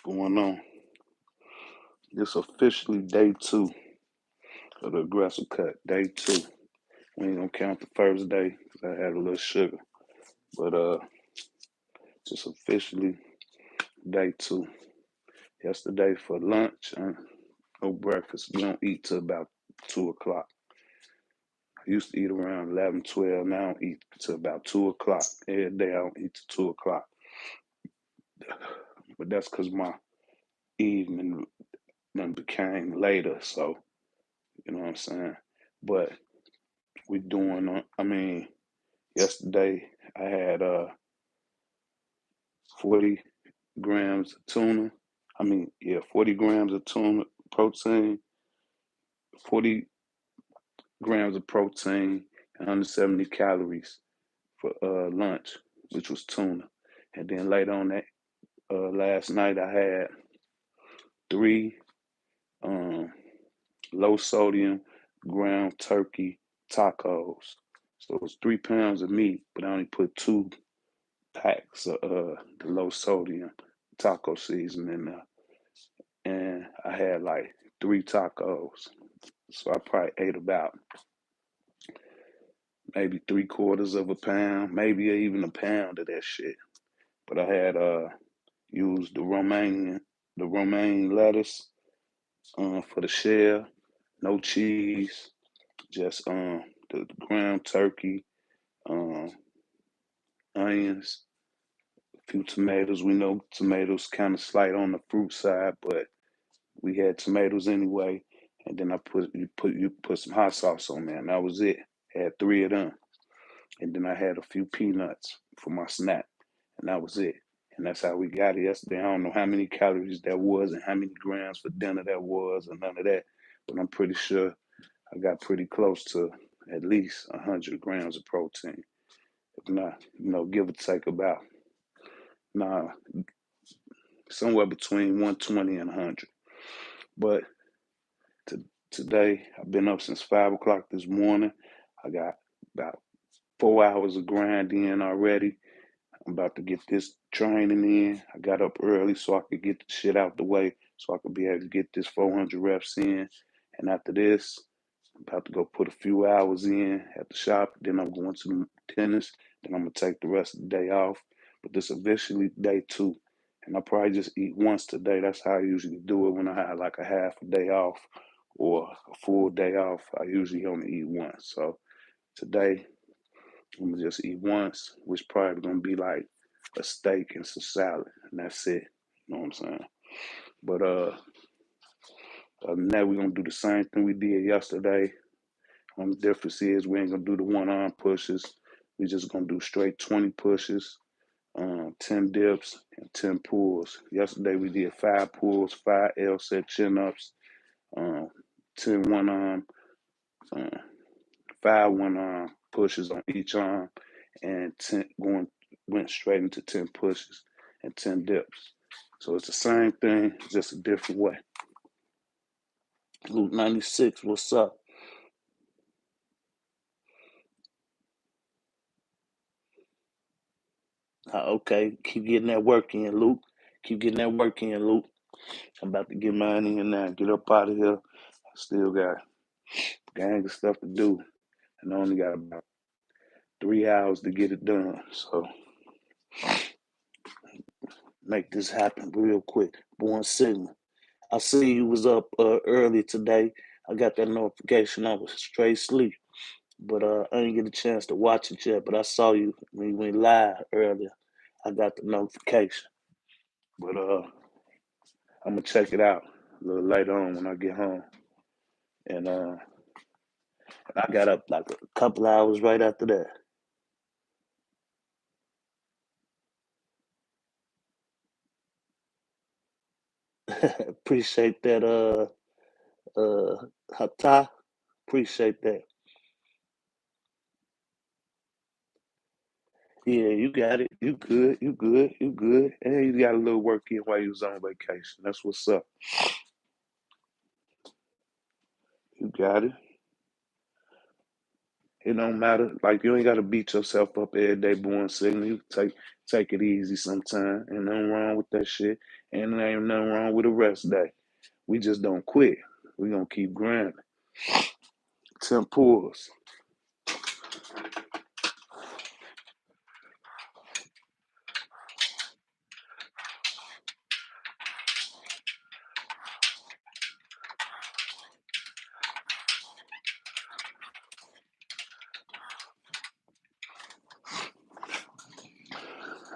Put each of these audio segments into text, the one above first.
going on? It's officially day two of the aggressive cut. Day two. We ain't gonna count the first day because I had a little sugar, but it's officially day two. Yesterday for lunch and no breakfast. We don't eat till about 2 o'clock. I used to eat around 11, 12. Now I don't eat till about 2 o'clock. Every day I don't eat till 2 o'clock. But that's because my evening then became later. So you know what I'm saying. But we doing. Yesterday I had 40 grams of tuna. 40 grams of tuna protein, 40 grams of protein, and 170 calories for lunch, which was tuna. And then later on that last night I had three um, low sodium ground turkey tacos. So it was 3 pounds of meat, but I only put 2 packs of the low sodium taco seasoning in there. And I had like 3 tacos. So I probably ate about maybe 3/4 of a pound, maybe even a pound of that shit. But I had used the romaine lettuce for the shell, no cheese, just the ground turkey, um, onions, a few tomatoes. We know tomatoes kind of slight on the fruit side, but we had tomatoes anyway. And then you put some hot sauce on there, and that was it. Had 3 of them, and then I had a few peanuts for my snack, and that was it. And that's how we got it yesterday. I don't know how many calories that was and how many grams for dinner that was, and none of that. But I'm pretty sure I got pretty close to at least 100 grams of protein. If not, give or take about nah, somewhere between 120 and 100. But to, today, I've been up since 5 o'clock this morning. I got about 4 hours of grind in already. I'm about to get this training in. I got up early so I could get the shit out the way so I could be able to get this 400 reps in. And after this, I'm about to go put a few hours in at the shop. Then I'm going to the tennis. Then I'm going to take the rest of the day off. But this is officially day two. And I probably just eat once today. That's how I usually do it when I have like a half a day off or a full day off. I usually only eat once. So today, I'm gonna just eat once, which probably gonna be like a steak and some salad, and that's it. You know what I'm saying? But other than that, we're gonna do the same thing we did yesterday. Only difference is we ain't gonna do the one arm pushes. We just gonna do straight 20 pushes, 10 dips, and 10 pulls. Yesterday we did 5 pulls, 5 L set chin ups, um, 10 one arm, uh, 5 one arm pushes on each arm, and 10 went straight into 10 pushes and 10 dips. So it's the same thing, just a different way. Luke 96, what's up? Okay, keep getting that work in, Luke. Keep getting that work in, Luke. I'm about to get mine in now. Get up out of here. I still got a gang of stuff to do, and I only got about 3 hours to get it done. So make this happen real quick. Born Signal. I see you was up early today. I got that notification. I was straight sleep, but I didn't get a chance to watch it yet. But I saw you when you went live earlier. I got the notification, but I'm gonna check it out a little later on when I get home. And I got up like a couple hours right after that. Appreciate that, Hata. Appreciate that. Yeah, you got it. You good. You good. You good. And you got a little work in while you was on vacation. That's what's up. You got it. It don't matter. Like you ain't gotta beat yourself up every day, born signal. You take it easy sometime. Ain't nothing wrong with that shit. And there ain't nothing wrong with a rest day. We just don't quit. We gonna keep grinding. 10 pulls.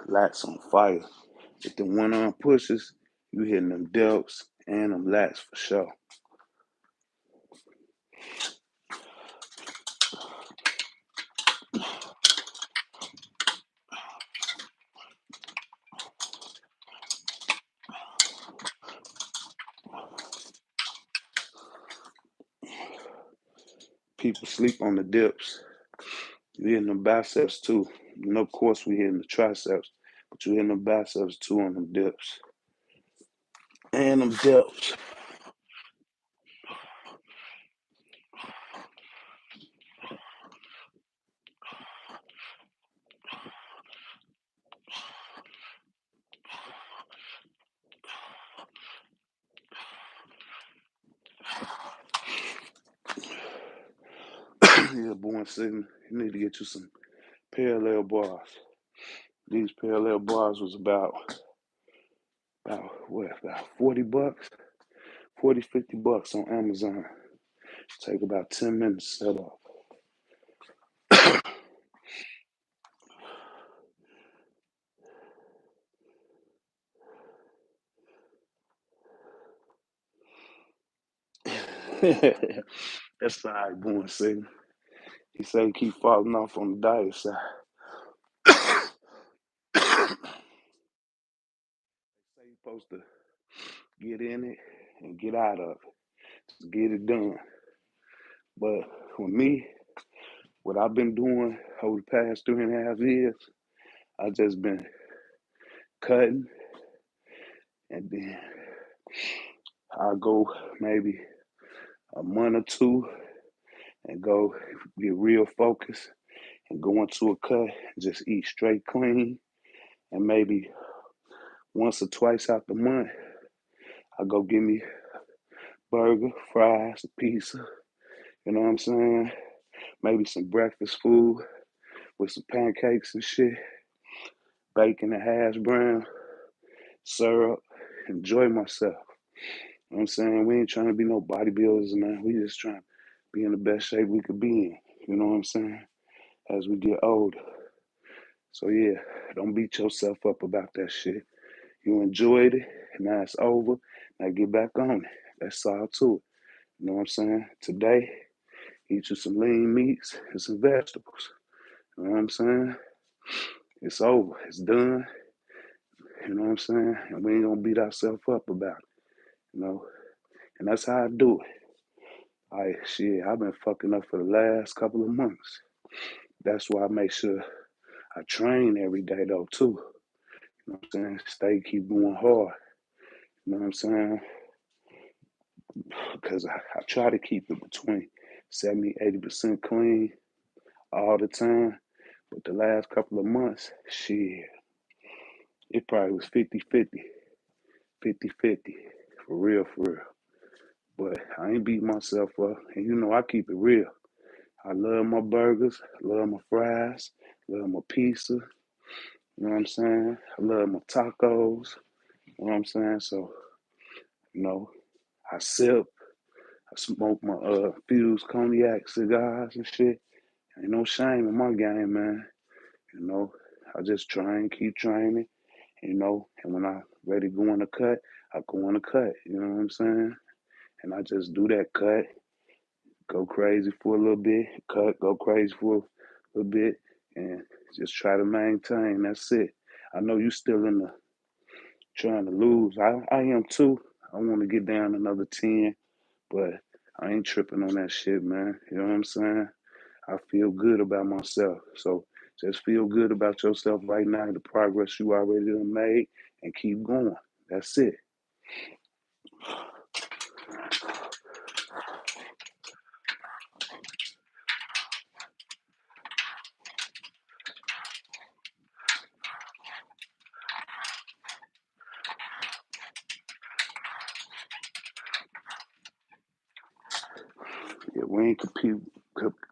Lats on fire. If the one arm pushes, you hitting them delts and them lats for sure. People sleep on the dips. You hitting the biceps too. Of course, we hitting the triceps, but you hitting the biceps too on them dips. And them dips. Yeah, born sitting. You need to get you some parallel bars. These parallel bars was about $40, 40, $50 on Amazon. Take about 10 minutes to set up. That's all right, born sitting. He said he keep falling off on the diet side. Say you're supposed to get in it and get out of it. Get it done. But for me, what I've been doing over the past 3.5 years, I just been cutting, and then I go maybe a month or two and go get real focused and go into a cut and just eat straight clean. And maybe once or twice out the month, I go get me burger, fries, a pizza. You know what I'm saying? Maybe some breakfast food with some pancakes and shit, bacon and hash brown, syrup. Enjoy myself. You know what I'm saying? We ain't trying to be no bodybuilders, man. We just trying to be in the best shape we could be in. You know what I'm saying? As we get older. So yeah, don't beat yourself up about that shit. You enjoyed it, and now it's over. Now get back on it. That's all to it. You know what I'm saying? Today, eat you some lean meats and some vegetables. You know what I'm saying? It's over. It's done. You know what I'm saying? And we ain't gonna beat ourselves up about it. You know? And that's how I do it. I've been fucking up for the last couple of months. That's why I make sure I train every day though too. You know what I'm saying? Keep going hard. You know what I'm saying? Because I try to keep it between 70, 80% clean all the time. But the last couple of months, shit, it probably was 50-50, 50-50, for real, for real. But I ain't beat myself up. And you know, I keep it real. I love my burgers, love my fries, love my pizza. You know what I'm saying? I love my tacos. You know what I'm saying? So, you know, I sip, I smoke my fused cognac cigars and shit. Ain't no shame in my game, man. You know, I just train, keep training, you know, and when I ready to go on the cut, I go on the cut. You know what I'm saying? And I just do that cut, go crazy for a little bit, cut, go crazy for a little bit, and just try to maintain. That's it. I know you still in the trying to lose. I am too. I want to get down another 10, but I ain't tripping on that shit, man. You know what I'm saying? I feel good about myself. So just feel good about yourself right now, the progress you already done made, and keep going. That's it. Yeah, we ain't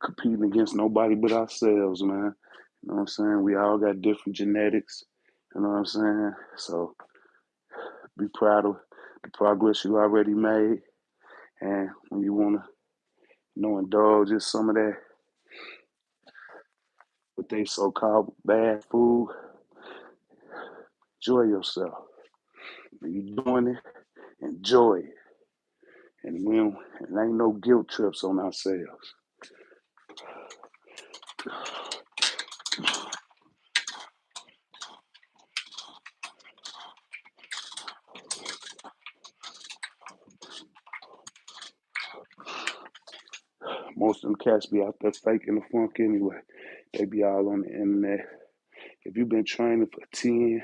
competing against nobody but ourselves, man. You know what I'm saying? We all got different genetics. You know what I'm saying? So be proud of the progress you already made. And when you want to, indulge in some of that, what they so-called bad food, enjoy yourself. When you doing it, enjoy it. And and ain't no guilt trips on ourselves. Most of them cats be out there faking the funk anyway. They be all on the internet. If you've been training for 10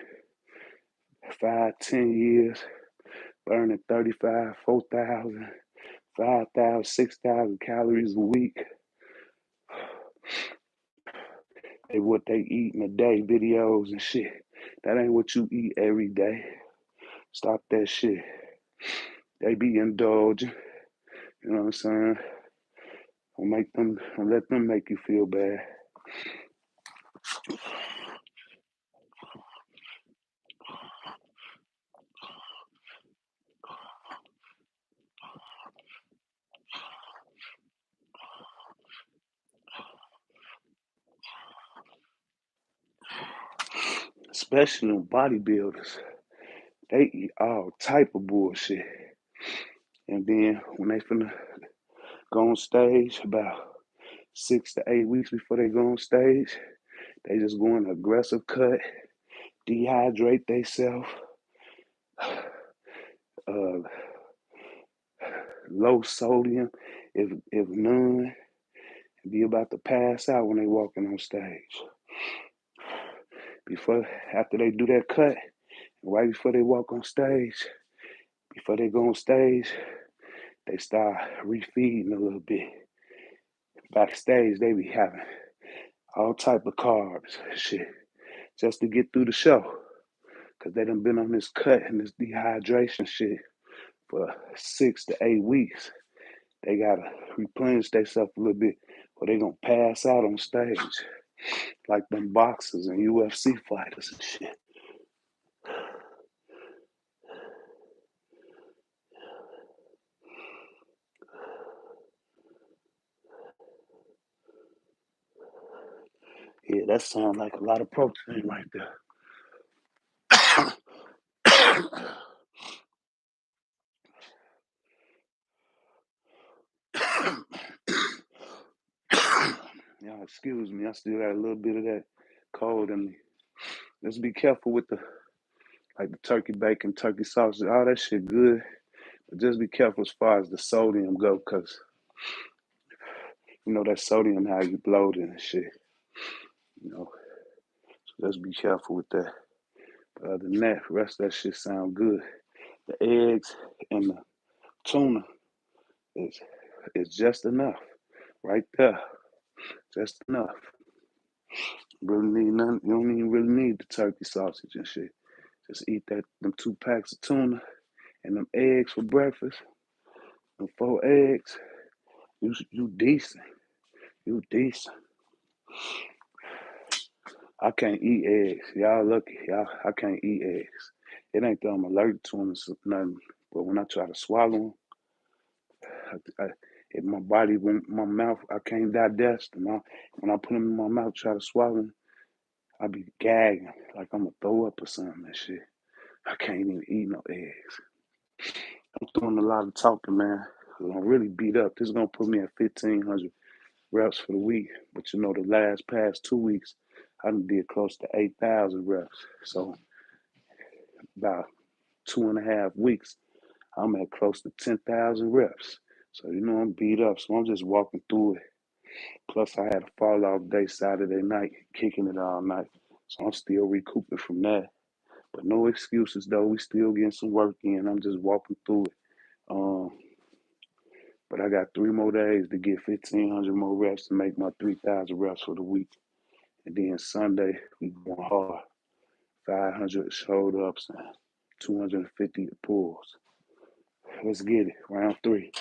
years, burning 35, 4,000, 5,000, 6,000 calories a week, they what they eat in a day, videos and shit. That ain't what you eat every day. Stop that shit. They be indulging. You know what I'm saying? Don't let them make you feel bad. Especially them bodybuilders. They eat all type of bullshit. And then when they finna go on stage, about 6 to 8 weeks before they go on stage, they just go in aggressive cut, dehydrate themselves, uh, low sodium, if none, and be about to pass out when they walking on stage. After they do that cut, right before they walk on stage, before they go on stage, they start refeeding a little bit. Backstage, they be having all type of carbs, shit, just to get through the show. Cause they done been on this cut and this dehydration shit for 6 to 8 weeks. They gotta replenish themselves a little bit, or they gonna pass out on stage, like them boxers and UFC fighters and shit. Yeah, that sounds like a lot of protein right there. Y'all excuse me, I still got a little bit of that cold in me. Just be careful with the turkey bacon, turkey sausage, all that shit good. But just be careful as far as the sodium go, cause that sodium how you bloated and shit. You know, so just be careful with that. But other than that, the rest of that shit sound good. The eggs and the tuna is just enough, right there, just enough. Really need nothing. You don't even really need the turkey sausage and shit. Just eat them 2 packs of tuna and them eggs for breakfast. Them 4 eggs. You decent. You decent. I can't eat eggs. Y'all lucky. I can't eat eggs. It ain't that I'm allergic to them or nothing. But when I try to swallow them, if my body, my mouth, I can't digest them. When I put them in my mouth, try to swallow them, I be gagging like I'm gonna throw up or something and shit. I can't even eat no eggs. I'm doing a lot of talking, man. I'm really beat up. This is gonna put me at 1,500 reps for the week. But the past 2 weeks, I done did close to 8,000 reps. So about 2.5 weeks, I'm at close to 10,000 reps. So I'm beat up. So I'm just walking through it. Plus, I had a fall off day Saturday night, kicking it all night. So I'm still recouping from that. But no excuses though. We still getting some work in. I'm just walking through it. Um, but I got 3 more days to get 1,500 more reps to make my 3,000 reps for the week. And then Sunday we going hard. 500 shoulder ups and 250 pulls. Let's get it. Round 3.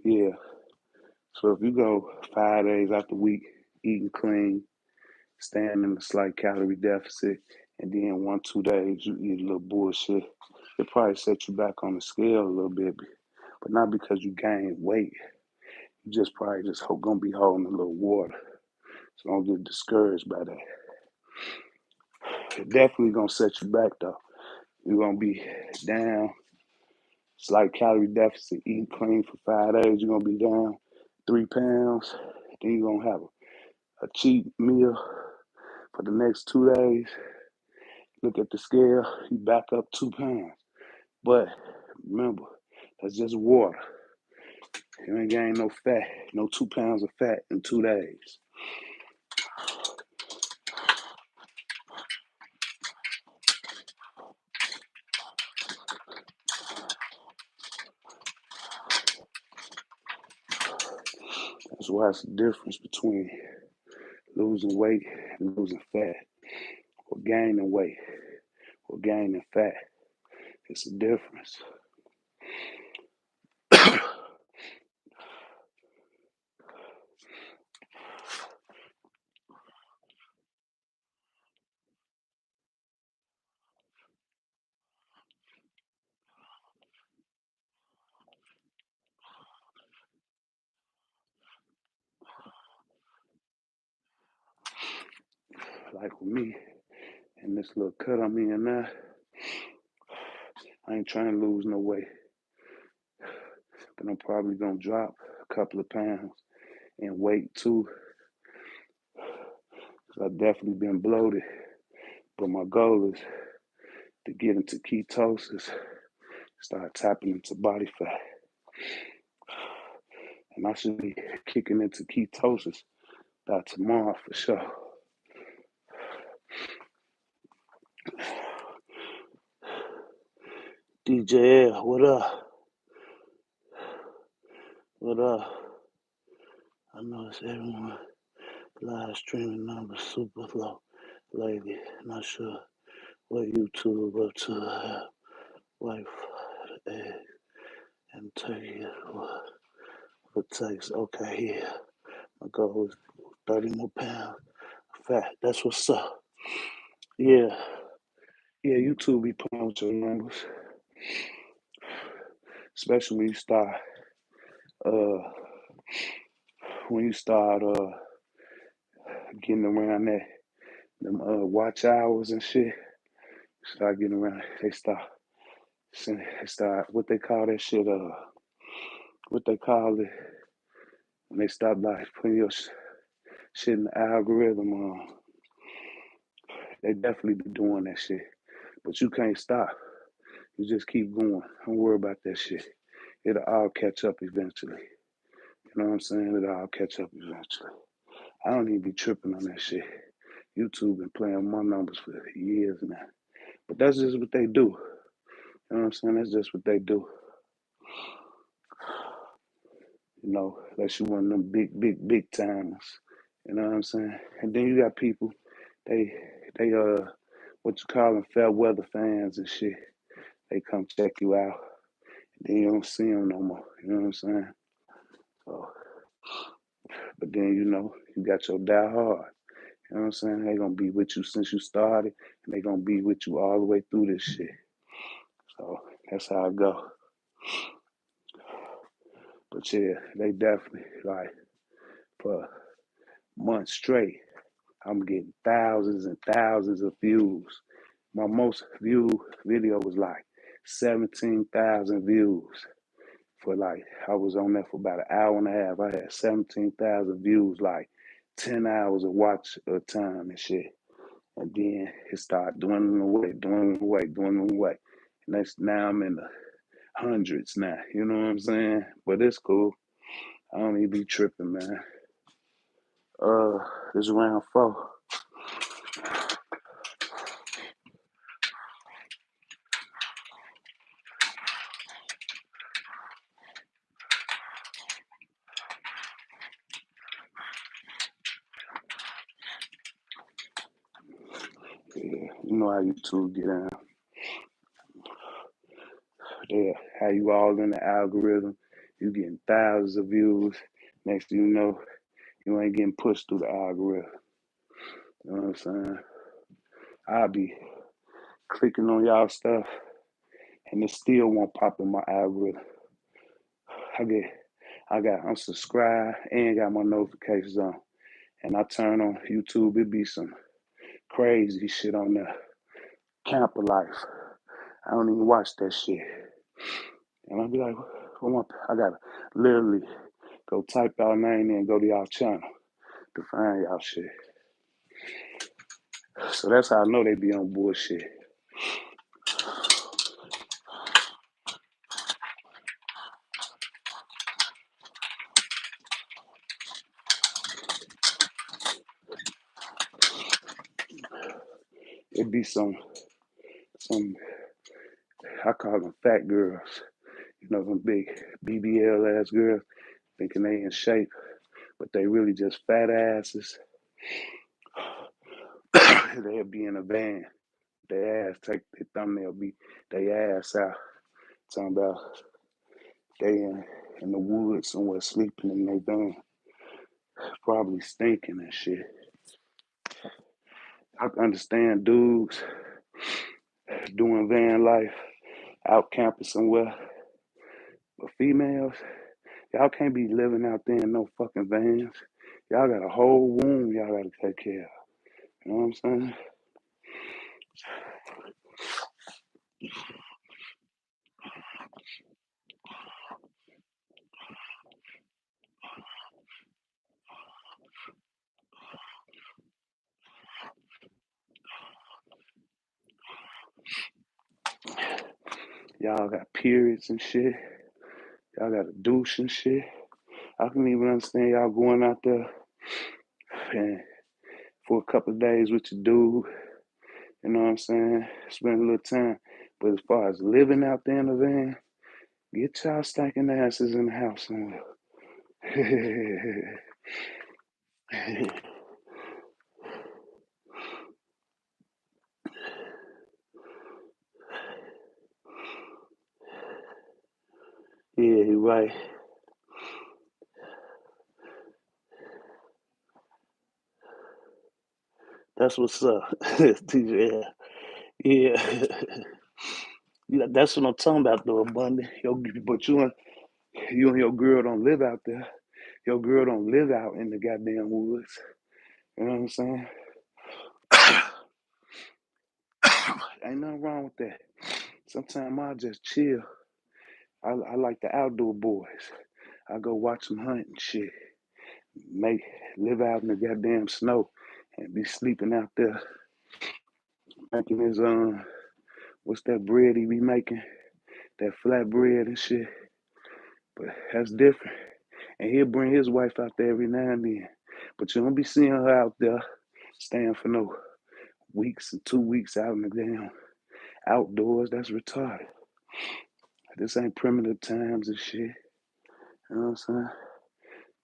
Yeah. So if you go 5 days out the week, eating clean, staying in a slight calorie deficit, and then 1, 2 days you eat a little bullshit, it probably set you back on the scale a little bit, but not because you gained weight. You just probably just gonna be holding a little water. So don't get discouraged by that. It definitely gonna set you back though. You're gonna be down, slight calorie deficit, eating clean for 5 days. You're gonna be down 3 pounds. Then you're gonna have a cheap meal for the next 2 days. Look at the scale, you back up 2 pounds. But remember, that's just water. You ain't gained no fat, no 2 pounds of fat in 2 days. That's why it's the difference between losing weight and losing fat, or gaining weight or gaining fat. It's a difference. Like with me and this little cut I'm in now, I ain't trying to lose no weight, but I'm probably gonna drop a couple of pounds in weight too. Cause I've definitely been bloated, but my goal is to get into ketosis, start tapping into body fat, and I should be kicking into ketosis by tomorrow for sure. DJL, what up? What up? I know it's everyone. Live streaming numbers super low lately. Not sure what YouTube up to. Wife, egg, and turkey for takes. Okay, yeah. My goal is 30 more pounds. Fat. That's what's up. Yeah. Yeah, YouTube be playing with your numbers. Especially uh when you start getting around them watch hours and shit. Start getting around, they start what they call that shit, what they call it when they stop like putting your shit in the algorithm. They definitely be doing that shit, but you can't stop. You just keep going. Don't worry about that shit. It'll all catch up eventually. You know what I'm saying? It'll all catch up eventually. I don't even be tripping on that shit. YouTube been playing my numbers for years now. But that's just what they do. You know what I'm saying? That's just what they do. You know, unless you one of them big timers. You know what I'm saying? And then you got people, they they what you call them, fair weather fans and shit. They come check you out. And then you don't see them no more. You know what I'm saying? So, but then you got your die hard. You know what I'm saying? They gonna be with you since you started, and they gonna be with you all the way through this shit. So that's how I go. But yeah, they definitely like for months straight. I'm getting thousands and thousands of views. My most viewed video was like 17,000 views. For like, I was on there for about an hour and a half. I had 17,000 views, like 10 hours of watch time and shit. And then it started dwindling away. And now I'm in the hundreds now. You know what I'm saying? But it's cool. I don't even be tripping, man. It's round 4. Yeah, you know how YouTube get down. Yeah, how you all in the algorithm. You getting thousands of views. Next thing you know, you ain't getting pushed through the algorithm. You know what I'm saying? I'll be clicking on y'all stuff and it still won't pop in my algorithm. I get I'm subscribed and got my notifications on. And I turn on YouTube, it be some crazy shit on there. Camper life. I don't even watch that shit. And I'll be like, I gotta literally go type y'all name in and go to y'all channel to find y'all shit. So that's how I know they be on bullshit. It be some I call them fat girls. You know, them big BBL ass girls thinking they in shape, but they really just fat asses. They'll be in a van. Their ass take their thumbnail be their ass out. Talking about they in the woods somewhere sleeping in their van. Probably stinking and shit. I can understand dudes doing van life out camping somewhere. But females, y'all can't be living out there in no fucking vans. Y'all got a whole womb y'all gotta take care of. You know what I'm saying? Y'all got periods and shit. Y'all got a douche and shit. I can even understand y'all going out there and for a couple of days with your dude. You know what I'm saying? Spend a little time. But as far as living out there in the van, get y'all stinking asses in the house somewhere. Yeah, you right. That's what's up, TJ. Yeah, yeah, that's what I'm talking about, though, Bundy. But you and your girl don't live out there. Your girl don't live out in the goddamn woods. You know what I'm saying? Ain't nothing wrong with that. Sometimes I just chill. I like the outdoor boys. I go watch them hunt and shit. Make live out in the goddamn snow and be sleeping out there making his what's that bread he be making? That flat bread and shit. But that's different. And he'll bring his wife out there every now and then. But you don't be seeing her out there staying for no weeks and 2 weeks out in the damn outdoors. That's retarded. This ain't primitive times and shit. You know what I'm saying?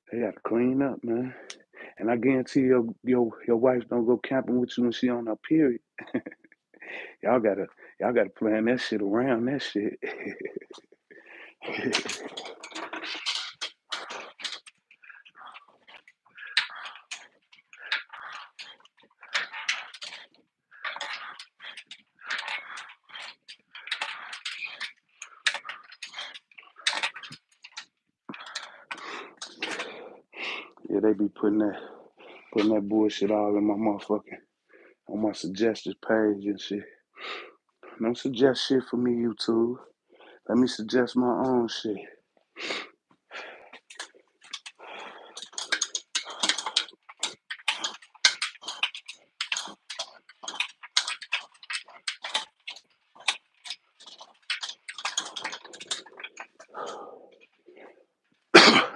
They gotta clean up, man. And I guarantee your wife don't go camping with you when she on her period. Y'all gotta y'all gotta plan that shit around that shit. Yeah, they be putting that bullshit all in my motherfucking on my suggested page and shit. Don't suggest shit for me, YouTube. Let me suggest my own shit.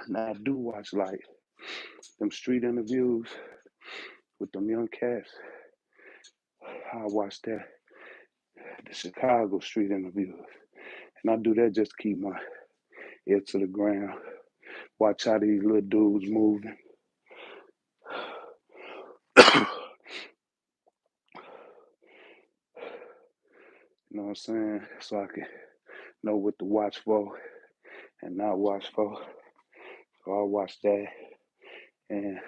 Now I do watch like them street interviews with them young cats. I watch the Chicago street interviews. And I do that just to keep my ear to the ground. Watch how these little dudes moving. You know what I'm saying? So I can know what to watch for and not watch for. So I watch that, and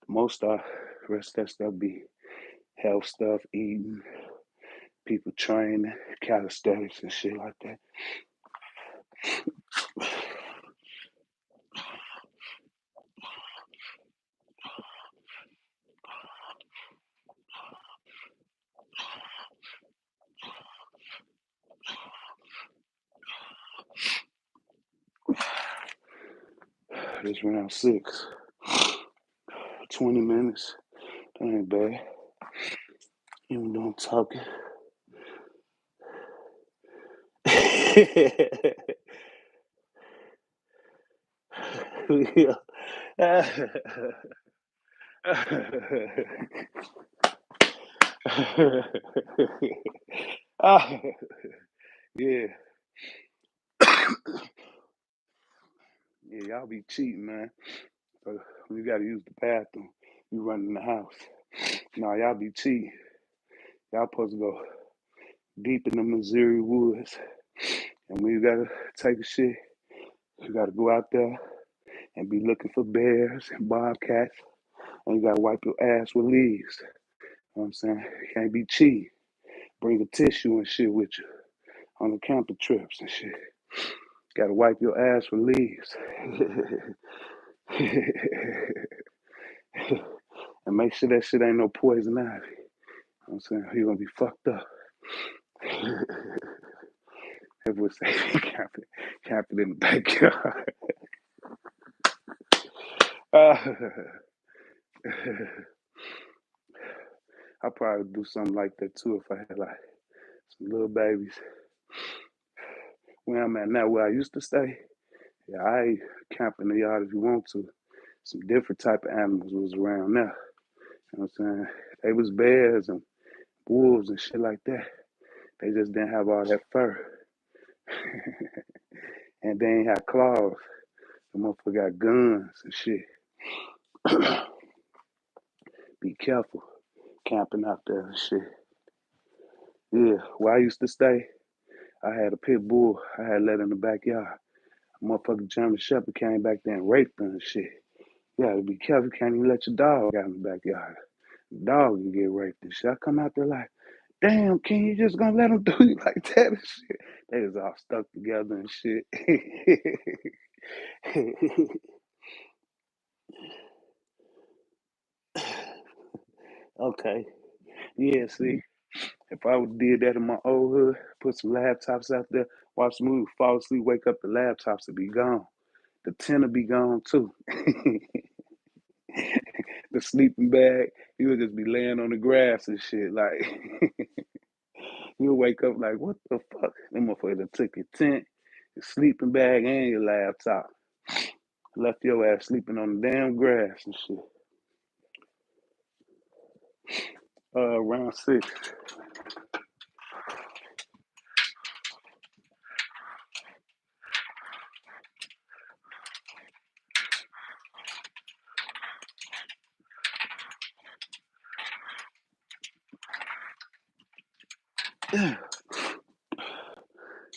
most of the rest of that stuff be health stuff, eating, people training, calisthenics and shit like that. This round 6, 20 minutes. That ain't bad. Even though I'm talking. Yeah. Yeah, yeah, y'all be cheating, man. So when you gotta use the bathroom, you run in the house. No, y'all be cheating. Y'all supposed to go deep in the Missouri woods. And when you gotta take a shit, you gotta go out there and be looking for bears and bobcats. And you gotta wipe your ass with leaves. You know what I'm saying? You can't be cheating. Bring a tissue and shit with you on the camping trips and shit. Gotta wipe your ass with leaves. And make sure that shit ain't no poison ivy. You know what I'm saying? You're gonna be fucked up. Everyone say camping in the backyard. I'll probably do something like that too if I had like some little babies. Where I'm at now, where I used to stay, yeah, I camp in the yard if you want to. Some different type of animals was around there. You know what I'm saying? They was bears and wolves and shit like that. They just didn't have all that fur. And they ain't had claws. The motherfucker got guns and shit. Be careful camping out there and shit. Yeah, where I used to stay, I had a pit bull I had let in the backyard. A motherfucking German Shepherd came back there and raped her and shit. You gotta be careful. You can't even let your dog out in the backyard. The dog can get raped and shit. I come out there like, damn, King, you just gonna let them do you like that and shit? They was all stuck together and shit. Okay. Yeah, see, if I would did that in my old hood, put some laptops out there, watch the movie, fall asleep, wake up, the laptops would be gone. The tin would be gone too. The sleeping bag, he would just be laying on the grass and shit. Like, you'll wake up like, what the fuck? Them motherfuckers done took your tent, your sleeping bag, and your laptop. Left your ass sleeping on the damn grass and shit. Round 6. Yeah.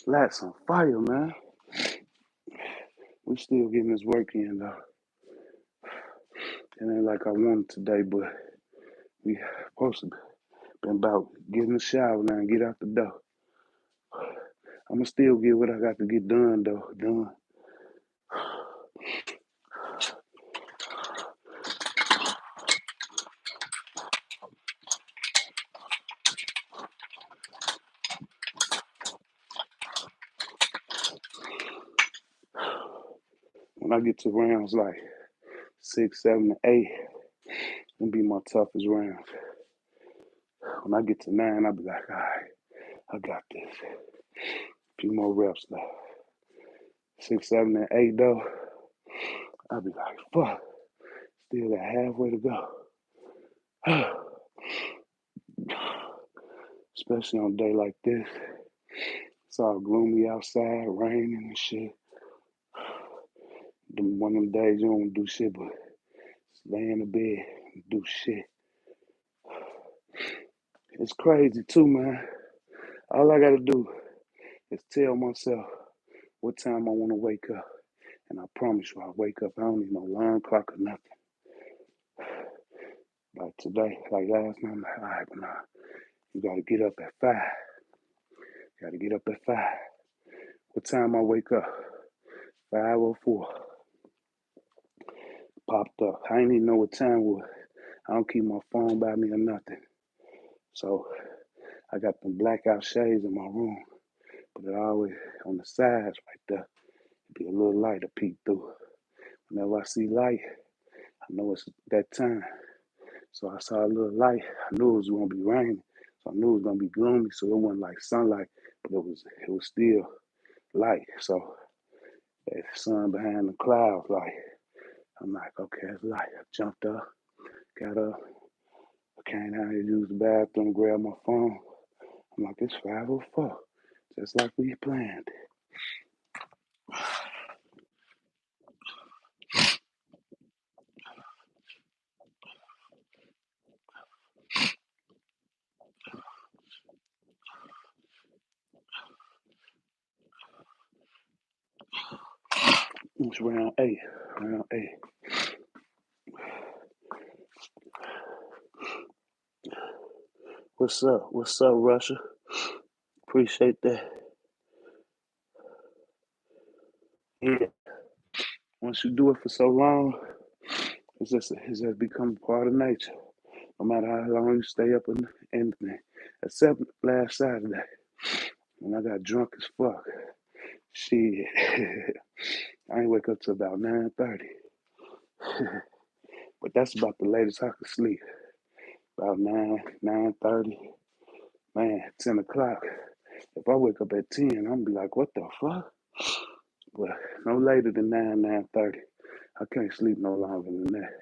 Lights on fire, man. We still getting this work in though. It ain't like I wanted today, but we supposed to been about getting the shower now and get out the door. I'ma still get what I got to get done though. Done. When I get to rounds like 6, 7, and 8, gonna be my toughest rounds. When I get to 9, I'll be like, all right, I got this. A few more reps left. 6, 7, and 8 though, I'll be like, fuck, still got halfway to go. Especially on a day like this. It's all gloomy outside, raining and shit. One of them days you don't do shit but lay in the bed and do shit. It's crazy too, man. All I gotta do is tell myself what time I want to wake up. And I promise you, I wake up, I don't need no alarm clock or nothing. Like today, like last night, I'm like, all right, nah, you got to get up at 5. Got to get up at 5. What time I wake up? 5:04. Popped up. I didn't even know what time it was. I don't keep my phone by me or nothing. So I got them blackout shades in my room, but it always on the sides right there. Be a little light to peek through. Whenever I see light, I know it's that time. So I saw a little light. I knew it was gonna be raining. So I knew it was gonna be gloomy. So it wasn't like sunlight, but it was still light. So that sun behind the clouds, like I'm like, okay, it's light. I jumped up, got up, came out here, used the bathroom, grabbed my phone. I'm like, it's 5:04, just like we planned. It's round 8, round 8. What's up? What's up, Russia? Appreciate that. Yeah. Once you do it for so long, it's just become part of nature. No matter how long you stay up in anything. Except last Saturday when I got drunk as fuck. Shit. I ain't wake up till about 9:30. But that's about the latest I could sleep. About 9:30. Man, 10 o'clock. If I wake up at 10, I'm gonna be like, what the fuck? But no later than 9:30. I can't sleep no longer than that.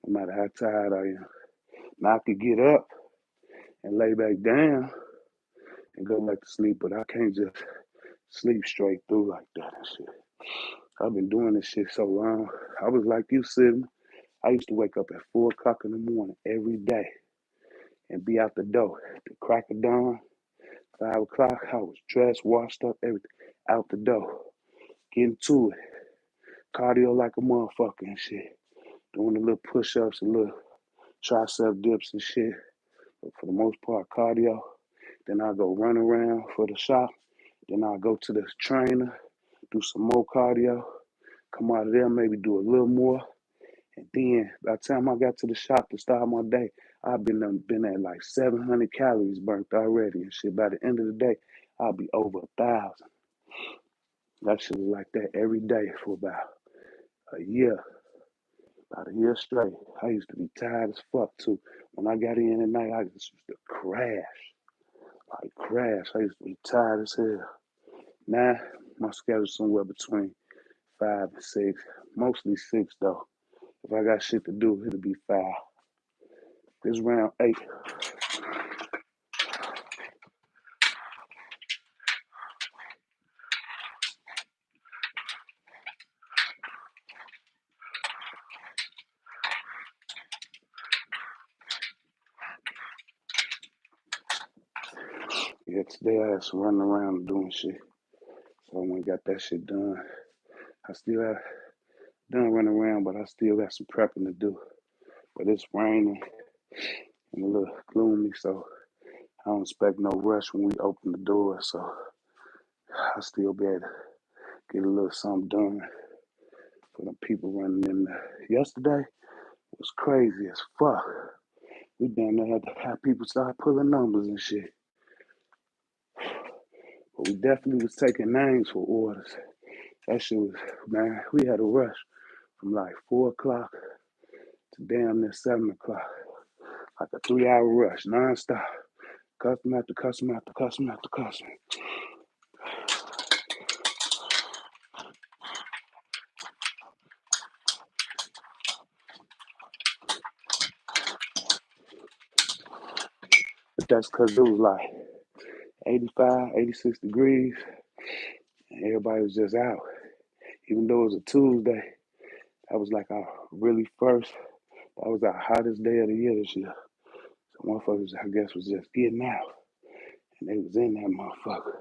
No matter how tired I am. Now I could get up and lay back down and go back to sleep, but I can't just sleep straight through like that and shit. I've been doing this shit so long. I was like you, Sidney. I used to wake up at 4 o'clock in the morning every day and be out the door. At the crack of dawn, 5 o'clock, I was dressed, washed up, everything, out the door. Getting to it. Cardio like a motherfucker and shit. Doing the little push ups and little tricep dips and shit. But for the most part, cardio. Then I go run around for the shop. Then I go to the trainer, do some more cardio. Come out of there, maybe do a little more. And then by the time I got to the shop to start my day, I've been at like 700 calories burnt already and shit. By the end of the day, I'll be over 1,000. That shit was like that every day for a year, about a year straight. I used to be tired as fuck too. When I got in at night, I just used to crash, like crash. I used to be tired as hell. Now my schedule's somewhere between 5 and 6, mostly 6 though. If I got shit to do, it'll be 5. This round 8. Yeah, today I was running around and doing shit. So when I got that shit done, I still have done running around, but I still got some prepping to do. But it's raining and a little gloomy, so I don't expect no rush when we open the door. So I still be able to get a little something done for the people running in there. Yesterday was crazy as fuck. We damn near had to have people start pulling numbers and shit. But we definitely was taking names for orders. That shit was, man, we had a rush from like 4 o'clock to damn near 7 o'clock. Like a 3 hour rush, nonstop. Customer after customer after customer after customer. But that's because it was like 85, 86 degrees, and everybody was just out. Even though it was a Tuesday, that was like our really first, that was our hottest day of the year this year. So motherfuckers, I guess, was just getting out. And they was in that motherfucker.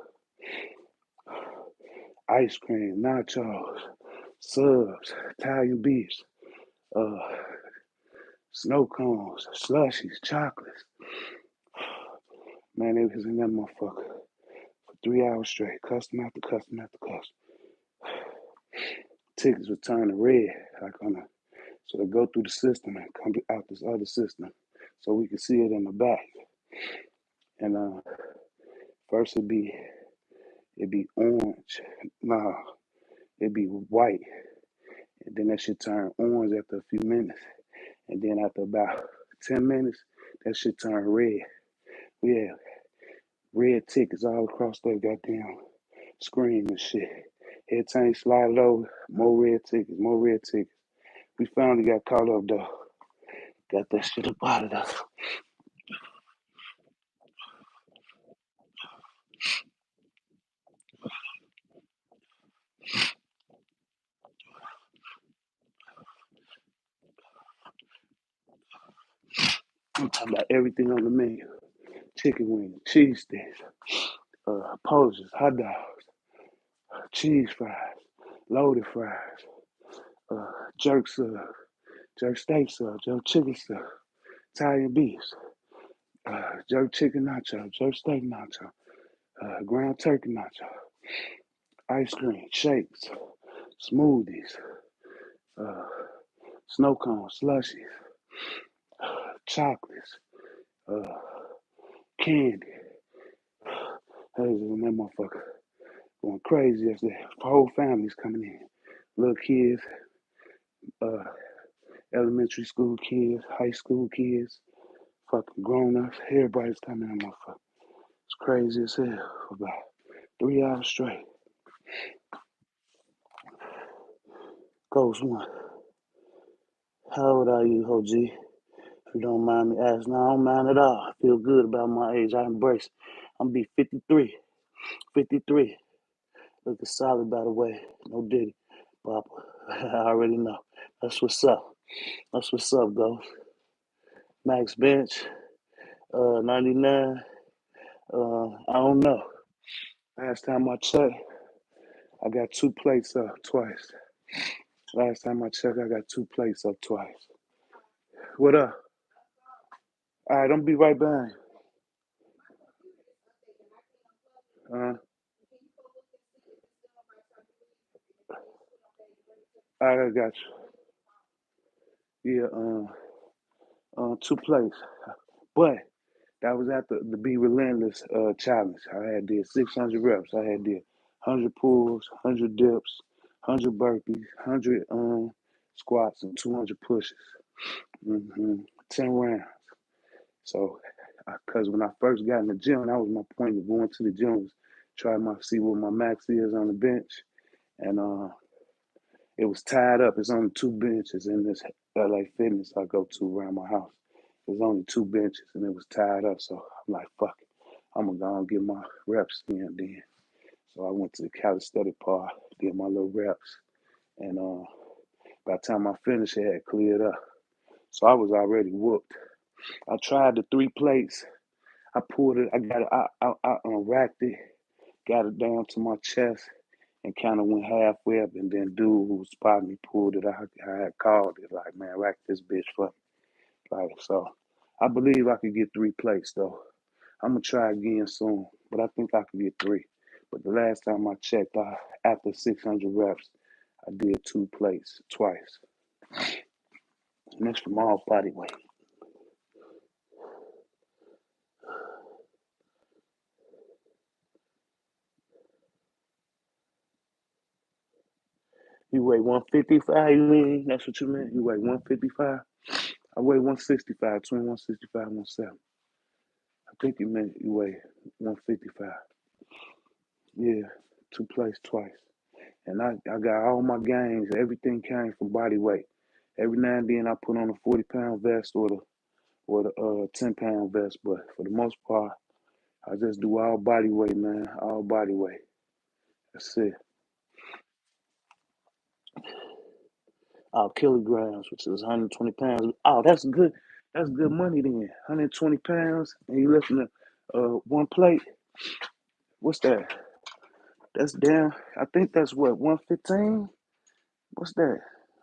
ice cream, nachos, subs, Italian beefs, uh, snow cones, slushies, chocolates. Man, they was in that motherfucker for 3 hours straight, custom after custom after custom. Tickets would turn red, like on a, so they go through the system and come out this other system, so we can see it in the back. And first it'd be orange, nah, it'd be white, and then that should turn orange after a few minutes, and then after about 10 minutes, that should turn red. We had red tickets all across that goddamn screen and shit. Every time you slide it over, more red tickets, more red tickets. We finally got caught up though. Got that shit up out of there. I'm talking about everything on the menu. Chicken wings, cheese sticks, Polish hot dogs, cheese fries, loaded fries, jerk sub, jerk steak sub, jerk chicken sub, Italian beefs, jerk chicken nacho, jerk steak nacho, ground turkey nacho, ice cream, shakes, smoothies, uh, snow cones, slushies, chocolates, uh, candy. Hey, that motherfucker going crazy yesterday. Whole families coming in. Little kids, uh, elementary school kids, high school kids, fucking grown ups. Everybody's coming in, motherfucker. It's crazy as hell for about 3 hours straight. Ghost one. How old are you, OG? If you don't mind me asking, no, I don't mind at all. I feel good about my age. I embrace it. I'm gonna be 53. 53. Looking solid, by the way. No Diddy. Papa. I already know. That's what's up. That's what's up, Ghost. Max Bench, 99. I don't know. Last time I checked, I got 2 plates up twice. Last time I checked, I got 2 plates up twice. What up? All right, I'm be right back. Uh, all right, I got you. Yeah, 2 plates. But that was after the Be Relentless challenge. I had did 600 reps. I had did 100 pulls, 100 dips, 100 burpees, 100 squats, and 200 pushes. 10 rounds. So, because when I first got in the gym, that was my point of going to the gym was try my see what my max is on the bench, and it was tied up. It's only 2 benches in this LA Fitness I go to around my house. There's only 2 benches, and it was tied up. So I'm like, fuck it, I'm gonna go and get my reps in then. So I went to the calisthenic part, did my little reps, and by the time I finished, it had cleared up. So I was already whooped. I tried the 3 plates. I pulled it. I got it. I unracked it, got it down to my chest, and kind of went halfway up. And then dude who was spotting me pulled it out. I had called it like, man, rack this bitch for me. Like so, I believe I could get 3 plates though. I'm gonna try again soon, but I think I could get 3. But the last time I checked, after 600 reps, I did 2 plates twice. And that's from all body weight. You weigh 155, you mean? That's what you meant? You weigh 155? I weigh 165, between 165 and 170. I think you meant you weigh 155. Yeah, 2 plates twice. And I got all my gains, everything came from body weight. Every now and then I put on a 40-pound vest or the 10-pound vest, but for the most part, I just do all body weight, man. All body weight. That's it. Kilograms, which is 120 pounds. Oh, that's good. That's good money then. 120 pounds, and you lifting 1 plate. What's that? That's down. I think that's what 115. What's that?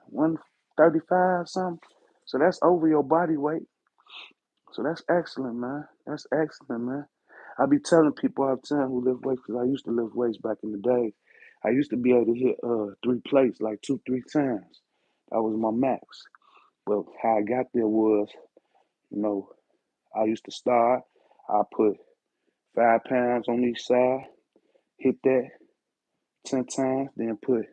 135 something. So that's over your body weight. So that's excellent, man. That's excellent, man. I be telling people all the time who lift weights because I used to lift weights back in the day. I used to be able to hit 3 plates like 2, 3 times. That was my max. But how I got there was, you know, I used to start. I put 5 pounds on each side, hit that 10 times, then put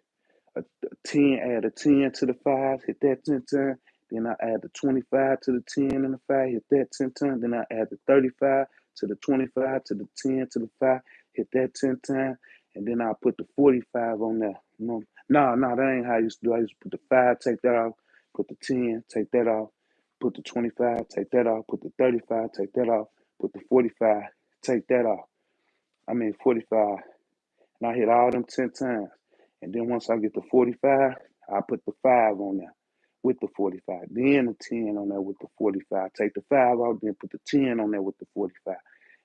a 10, add a 10 to the five, hit that 10 times. Then I add the 25 to the 10 and the five, hit that 10 times. Then I add the 35 to the 25 to the 10 to the five, hit that 10 times. And then I put the 45 on there. You know? No, that ain't how I used to do. I used to put the five, take that off, put the 10, take that off, put the 25, take that off, put the 35, take that off, put the 45, take that off. 45. And I hit all them 10 times. And then once I get to 45, I put the five on there with the 45. Then the 10 on there with the 45. Take the five out, then put the 10 on there with the 45.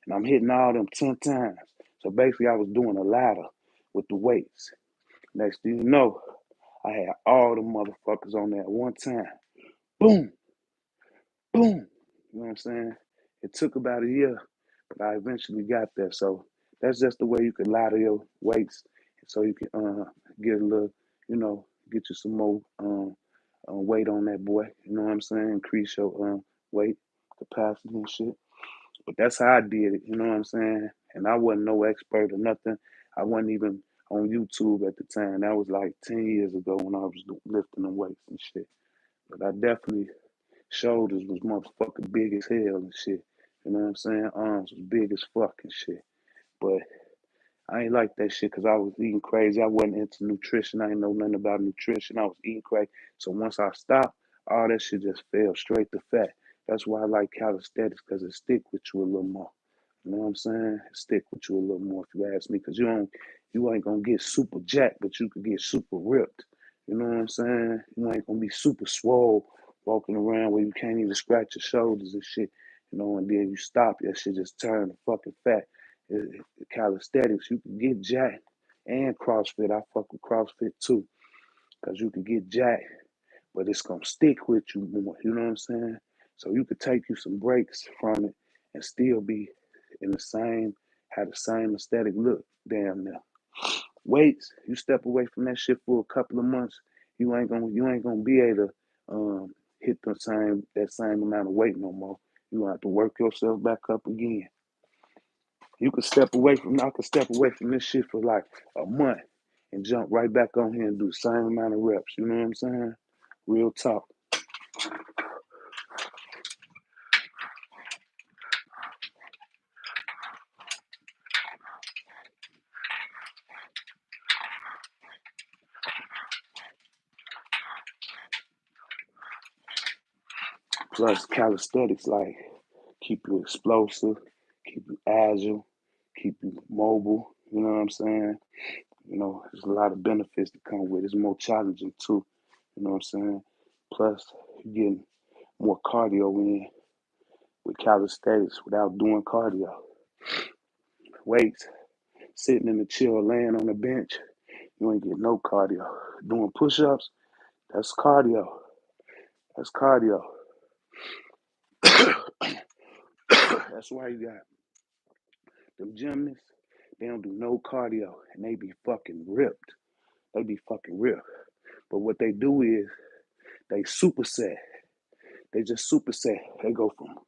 And I'm hitting all them 10 times. So basically, I was doing a ladder with the weights. Next thing you know, I had all the motherfuckers on there at one time. Boom, boom. You know what I'm saying? It took about a year, but I eventually got there. So that's just the way you can ladder your weights, so you can get a little, get you some more weight on that boy. You know what I'm saying? Increase your weight capacity and shit. But that's how I did it. You know what I'm saying? And I wasn't no expert or nothing. I wasn't even on YouTube at the time. That was like 10 years ago when I was lifting the weights and shit. But I definitely shoulders was motherfucking big as hell and shit. You know what I'm saying? Arms was big as fuck and shit. But I ain't like that shit because I was eating crazy. I wasn't into nutrition. I ain't know nothing about nutrition. I was eating crazy. So once I stopped, all that shit just fell straight to fat. That's why I like calisthenics because it stick with you a little more. You know what I'm saying? It stick with you a little more if you ask me, because you ain't gonna get super jacked, but you could get super ripped. You know what I'm saying? You ain't gonna be super swole walking around where you can't even scratch your shoulders and shit. And then you stop, that shit just turn to fucking fat. Calisthenics, you can get jacked, and CrossFit. I fuck with CrossFit too, because you can get jacked, but it's gonna stick with you more. You know what I'm saying? So you could take you some breaks from it and still be in have the same aesthetic look. Damn now. Weights, you step away from that shit for a couple of months, you ain't gonna be able to hit that same amount of weight no more. You gonna have to work yourself back up again. I could step away from this shit for like a month and jump right back on here and do the same amount of reps. You know what I'm saying? Real talk. Plus calisthenics, like, keep you explosive, keep you agile, keep you mobile. You know what I'm saying? There's a lot of benefits that come with it. It's more challenging too. You know what I'm saying? Plus, you're getting more cardio in with calisthenics without doing cardio. Weights, sitting in the chair, laying on the bench, you ain't getting no cardio. Doing push-ups, that's cardio. That's cardio. That's why you got them gymnasts. They don't do no cardio, and they be fucking ripped. They be fucking ripped. But what they do is they superset. They just superset. They go from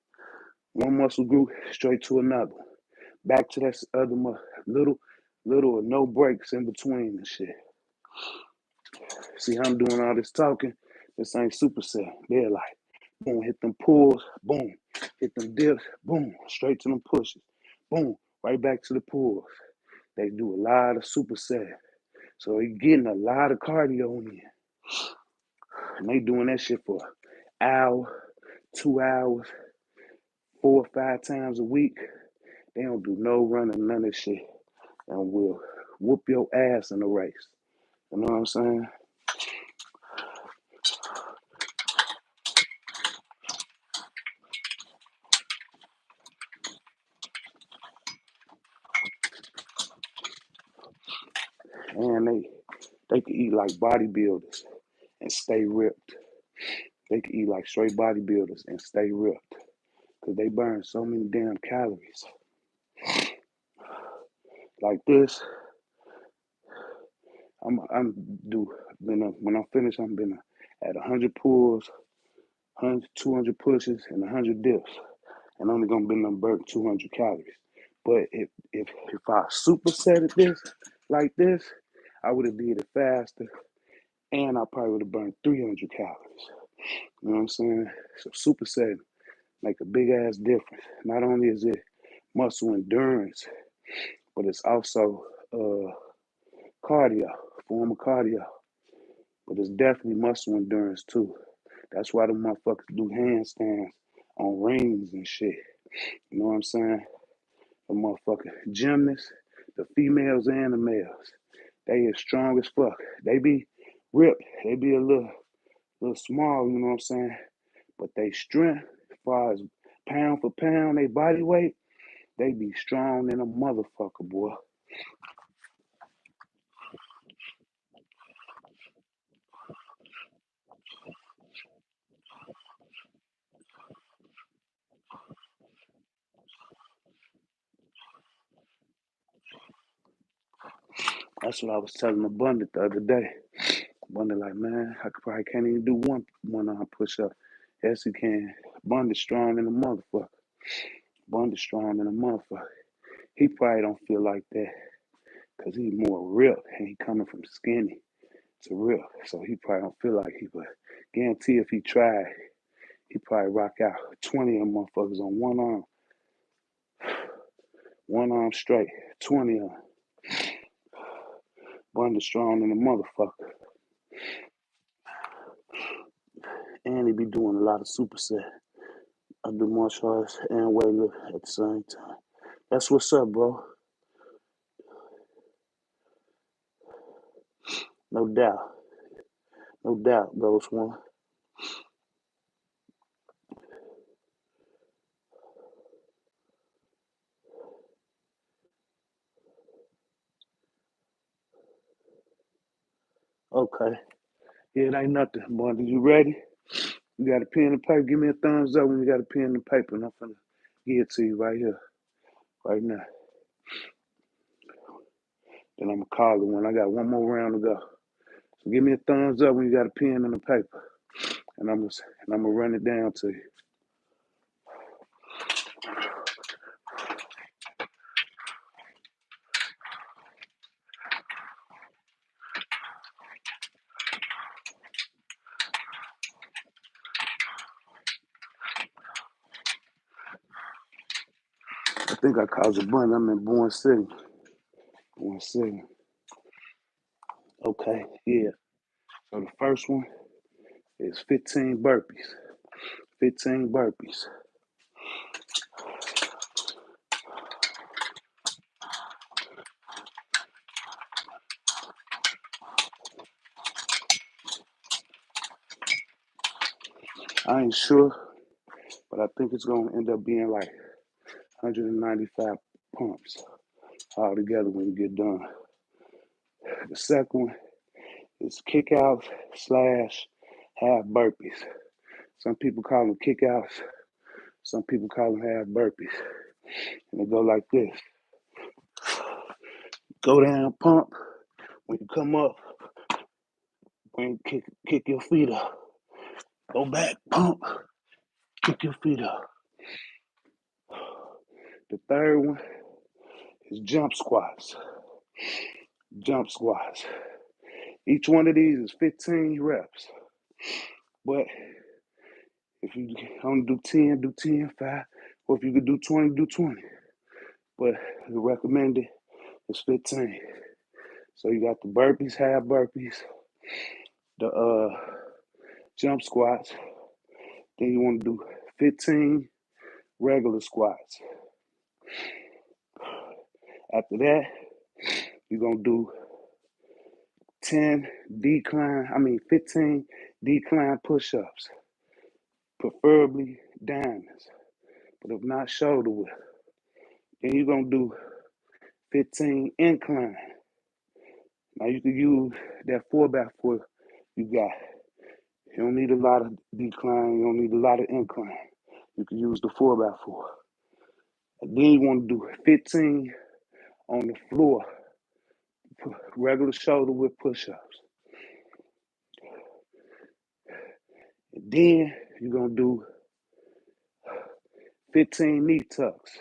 one muscle group straight to another, back to that other little or no breaks in between and shit. See how I'm doing all this talking? This ain't superset. They're like, boom, hit them pulls, boom, hit them dips, boom, straight to them pushes, boom, right back to the pulls. They do a lot of superset. So you're getting a lot of cardio in. And they doing that shit for an hour, 2 hours, 4 or 5 times a week. They don't do no running, none of that shit. And will whoop your ass in the race. You know what I'm saying? And they can eat like bodybuilders and stay ripped. They can eat like straight bodybuilders and stay ripped. Cause they burn so many damn calories. Like this, I'm do when I'm finished, I'm been at 100 pulls, 200 pushes, and 100 dips, and only gonna be burn 200 calories. But if I supersetted this like this, I would have did it faster, and I probably would have burned 300 calories. You know what I'm saying? So supersetting make a big ass difference. Not only is it muscle endurance, but it's also cardio, form of cardio. But it's definitely muscle endurance too. That's why the motherfuckers do handstands on rings and shit. You know what I'm saying? The motherfucking gymnasts, the females and the males, they as strong as fuck. They be ripped. They be a little small, you know what I'm saying? But they strength, as far as pound for pound, they body weight, they be strong than a motherfucker, boy. That's what I was telling Abundant the other day. Abundant like, man, I probably can't even do one arm push up. Yes, he can. Abundant strong than a motherfucker. Abundant strong than a motherfucker. He probably don't feel like that because he's more real and he coming from skinny to real. So he probably don't feel like he, but guarantee if he tried, he probably rock out 20 of them motherfuckers on one arm straight, 20 of them. Abundant strong than a motherfucker. And he be doing a lot of superset. I do martial arts and weightlifting at the same time. That's what's up, bro. No doubt. No doubt, Ghost One. Okay. Yeah, it ain't nothing, boy. You ready? You got a pen and paper? Give me a thumbs up when you got a pen and paper, and I'm finna give it to you right here, right now. Then I'm gonna call it when I got one more round to go. So give me a thumbs up when you got a pen and a paper, and I'm gonna run it down to you. I think I called you Bunny. I'm in Bourne City. Bourne City. Okay, yeah. So the first one is 15 burpees. 15 burpees. I ain't sure, but I think it's gonna end up being like 195 pumps all together when you get done. The second one is kickouts slash half burpees. Some people call them kickouts. Some people call them half burpees. And they go like this. Go down, pump. When you come up, when you kick your feet up. Go back, pump. Kick your feet up. The third one is jump squats. Jump squats. Each one of these is 15 reps. But if you only do 10, do 10, 5. Or if you could do 20, do 20. But the recommended is 15. So you got the burpees, half burpees, the jump squats. Then you want to do 15 regular squats. After that, you're going to do 15 decline push-ups, preferably diamonds, but if not, shoulder width. Then you're going to do 15 incline. Now you can use that 4x4 you got. You don't need a lot of decline. You don't need a lot of incline. You can use the 4x4. And then you want to do 15 on the floor, regular shoulder width push-ups. And then you're going to do 15 knee tucks.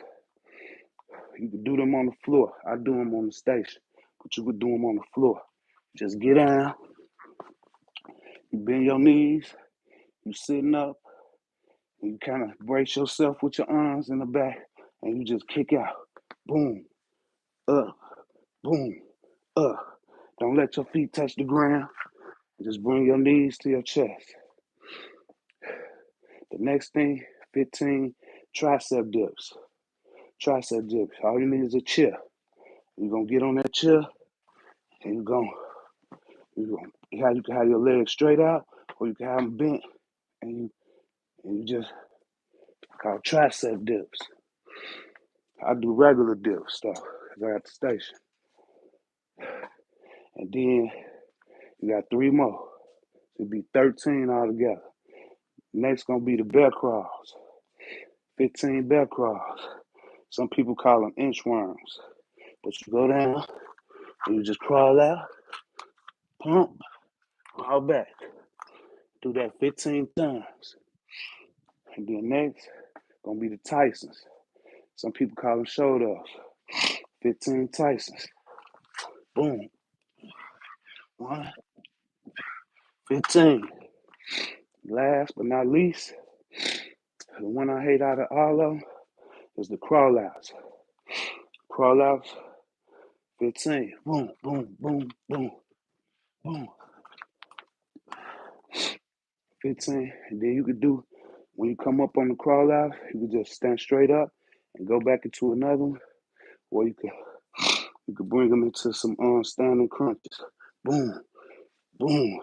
You can do them on the floor. I do them on the station, but you could do them on the floor. Just get down, you bend your knees, you sitting up, and you kind of brace yourself with your arms in the back, and you just kick out. Boom, up, boom, up. Don't let your feet touch the ground. Just bring your knees to your chest. The next thing, 15 tricep dips. Tricep dips. All you need is a chair. You're going to get on that chair, and you can have your legs straight out, or you can have them bent, and you just call tricep dips. I do regular dips though, because I got the station. And then you got 3 more. It'll be 13 altogether. Next gonna be the bear crawls. 15 bear crawls. Some people call them inchworms. But you go down and you just crawl out, pump, crawl back. Do that 15 times. And then next, gonna be the Tysons. Some people call them shoulder-ups. 15 Tysons. Boom. 1, 15. Last but not least, the one I hate out of all of them is the crawl outs. Crawl outs, 15. Boom, boom, boom, boom, boom. 15. And then you could do, when you come up on the crawl out, you could just stand straight up and go back into another one. Or you could bring them into some standing crunches. Boom, boom.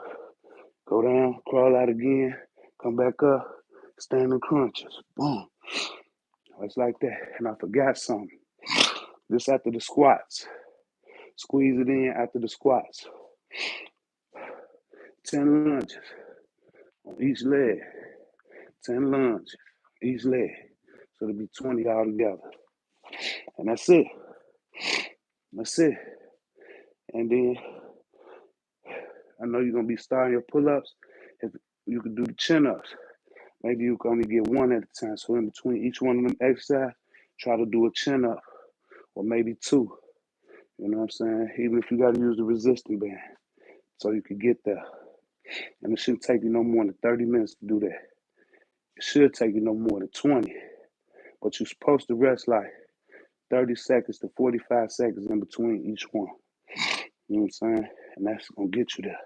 Go down, crawl out again, come back up, standing crunches. Boom. It's like that. And I forgot something. This after the squats. Squeeze it in after the squats. 10 lunges on each leg. 10 lunges each leg. So it'll be 20 altogether. And that's it. That's it. And then I know you're gonna be starting your pull-ups. If you could do the chin-ups. Maybe you can only get one at a time. So in between each one of them exercises, try to do a chin-up or maybe 2. You know what I'm saying? Even if you gotta use the resistance band. So you can get there. And it shouldn't take you no more than 30 minutes to do that. It should take you no more than 20. But you're supposed to rest like 30 seconds to 45 seconds in between each one. You know what I'm saying? And that's gonna get you there.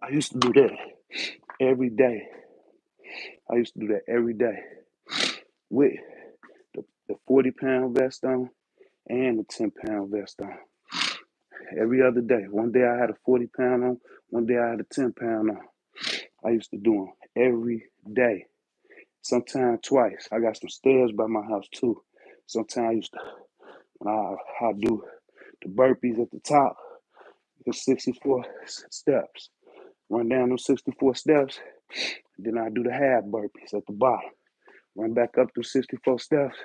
I used to do that every day. I used to do that every day with the 40-pound vest on and the 10-pound vest on. Every other day. One day I had a 40-pound on, one day I had a 10-pound on. I used to do them every day. Sometimes twice. I got some stairs by my house too. Sometimes I used to, when I do the burpees at the top, the 64 steps. Run down those 64 steps, then I do the half burpees at the bottom. Run back up through 64 steps,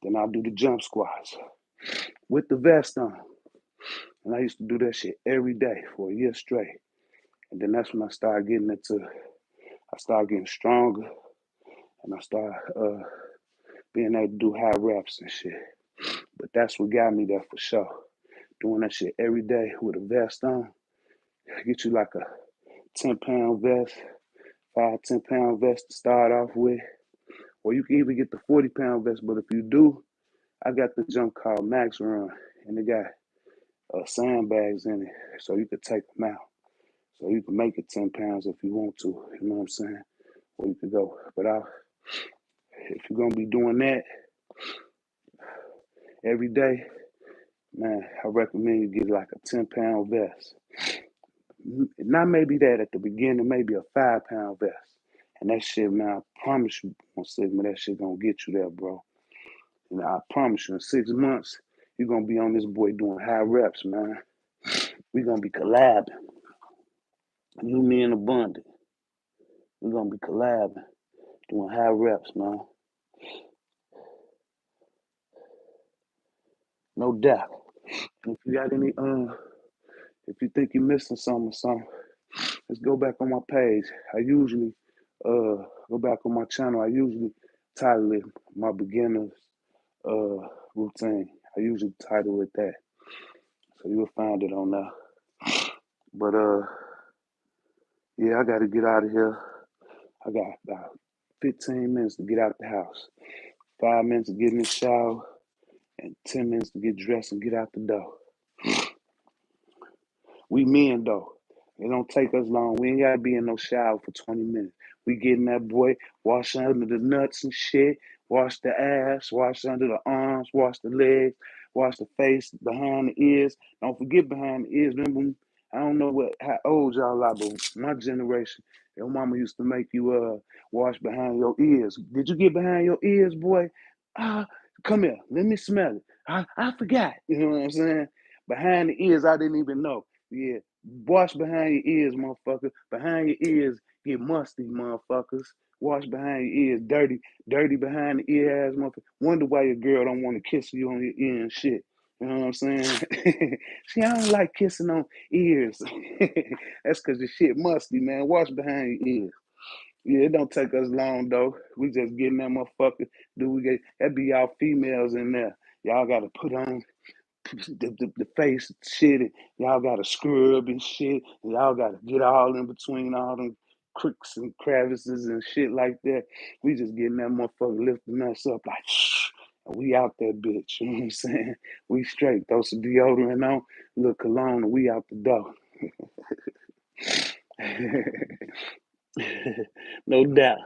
then I'll do the jump squats with the vest on. And I used to do that shit every day for a year straight. And then that's when I started getting stronger, and I started being able to do high reps and shit. But that's what got me there for sure. Doing that shit every day with a vest on. Get you like a 10-pound vest, 10-pound vest to start off with. Or you can even get the 40-pound vest, but if you do, I got the jump called Max Run, and it got sandbags in it, so you could take them out. So you can make it 10 pounds if you want to, you know what I'm saying? Or you could go. But if you're going to be doing that every day, man, I recommend you get like a 10-pound vest. Not maybe that at the beginning, maybe a 5-pound vest. And that shit, man, I promise you, Sigma, that shit gonna get you there, bro. And I promise you, in 6 months, you're gonna be on this boy doing high reps, man. We gonna be collabing. You, me, and Abundant. We're gonna be collabing, doing high reps, man. No doubt. And if you got any, if you think you're missing something, let's go back on my page. I usually go back on my channel. I usually title it my beginners routine. I usually title it that. So you'll find it on there. But yeah, I gotta get out of here. I got about 15 minutes to get out the house. 5 minutes to get in the shower and 10 minutes to get dressed and get out the door. We men though. It don't take us long. We ain't gotta be in no shower for 20 minutes. We get in that boy, wash under the nuts and shit, wash the ass, wash under the arms, wash the legs, wash the face, behind the ears. Don't forget behind the ears. Remember, I don't know how old y'all are, but my generation, your mama used to make you wash behind your ears. Did you get behind your ears, boy? Ah, come here, let me smell it. I forgot. You know what I'm saying? Behind the ears, I didn't even know. Yeah, wash behind your ears, motherfucker. Behind your ears get musty, motherfuckers. Wash behind your ears, dirty behind the ear ass motherfucker. Wonder why your girl don't want to kiss you on your ear and shit. You know what I'm saying? See, I don't like kissing on ears. That's because the shit musty, man. Wash behind your ears. Yeah, it don't take us long though. We just getting that motherfucker. Do we get that be y'all females in there? Y'all gotta put on the face shit, and y'all gotta scrub and shit, and y'all gotta get all in between all them crooks and crevices and shit like that. We just getting that motherfucker lifting us up like shh, and we out that bitch. You know what I'm saying? We straight. Throw some deodorant on, little cologne, and we out the door. No doubt.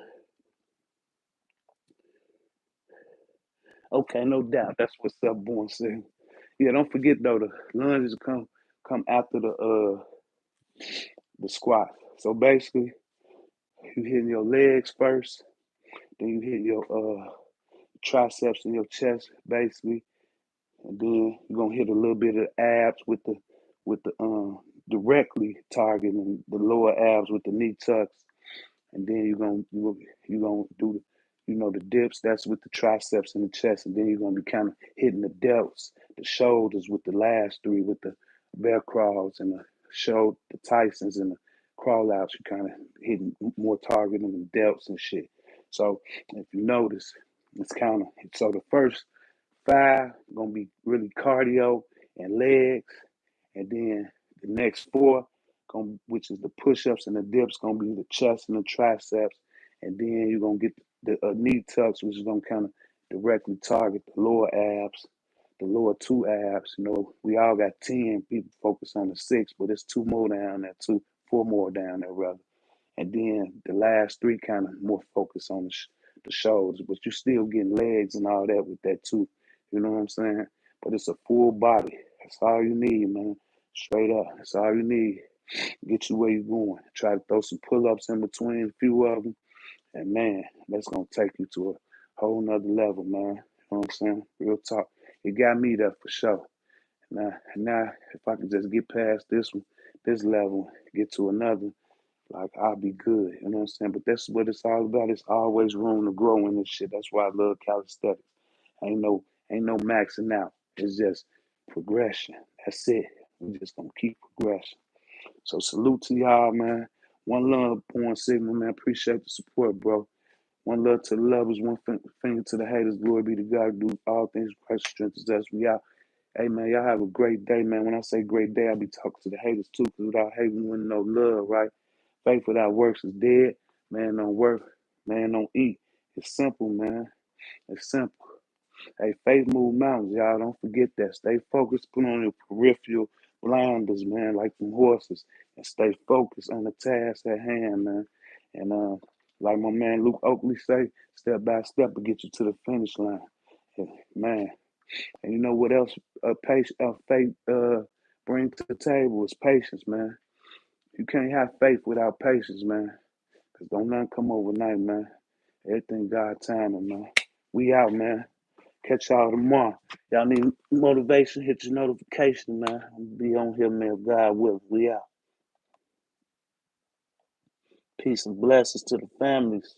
Okay, no doubt. That's what's up, Born City. Yeah, don't forget though, the lunges come after the squat. So basically, you hitting your legs first, then you hit your triceps and your chest, basically, and then you're gonna hit a little bit of abs with the directly targeting the lower abs with the knee tucks, and then you're gonna do the dips. That's with the triceps and the chest, and then you're gonna be kind of hitting the delts, the shoulders with the last three with the bear crawls and the Tysons and the crawl outs. You kind of hitting more targeting the delts and shit. So if you notice, it's kind of so the first five gonna be really cardio and legs, and then the next four, which is the push-ups and the dips, gonna be the chest and the triceps, and then you're gonna get the knee tucks, which is gonna kind of directly target the lower abs, the lower two abs. We all got 10 people focus on the six, but it's two more down there, four more down there rather. And then the last three kind of more focus on the shoulders, but you're still getting legs and all that with that too. You know what I'm saying? But it's a full body. That's all you need, man. Straight up. That's all you need. Get you where you're going. Try to throw some pull-ups in between a few of them. And man, that's gonna take you to a whole nother level, man. You know what I'm saying? Real talk. It got me there for sure. Now if I could just get past this one, this level, get to another, like I'll be good. You know what I'm saying? But that's what it's all about. It's always room to grow in this shit. That's why I love calisthenics. Ain't no maxing out. It's just progression. That's it. We just gonna keep progressing. So salute to y'all, man. One love, Born Sigma, man. Appreciate the support, bro. One love to the lovers, one finger to the haters. Glory be to God. Do all things Christ strengthens us. We out. Hey, man, y'all have a great day, man. When I say great day, I be talking to the haters too, because without hating, we wouldn't know love, right? Faith without works is dead. Man don't work. Man don't eat. It's simple, man. It's simple. Hey, faith move mountains, y'all. Don't forget that. Stay focused. Put on your peripheral blinders, man, like them horses, and stay focused on the task at hand, man. And like my man Luke Oakley say, step by step will get you to the finish line. Yeah, man. And you know what else? Faith brings to the table is patience, man. You can't have faith without patience, man. Cause don't nothing come overnight, man. Everything God timing, man. We out, man. Catch y'all tomorrow. Y'all need motivation? Hit your notification, man. I'll be on here, man. If God will. We out. Peace and blessings to the families.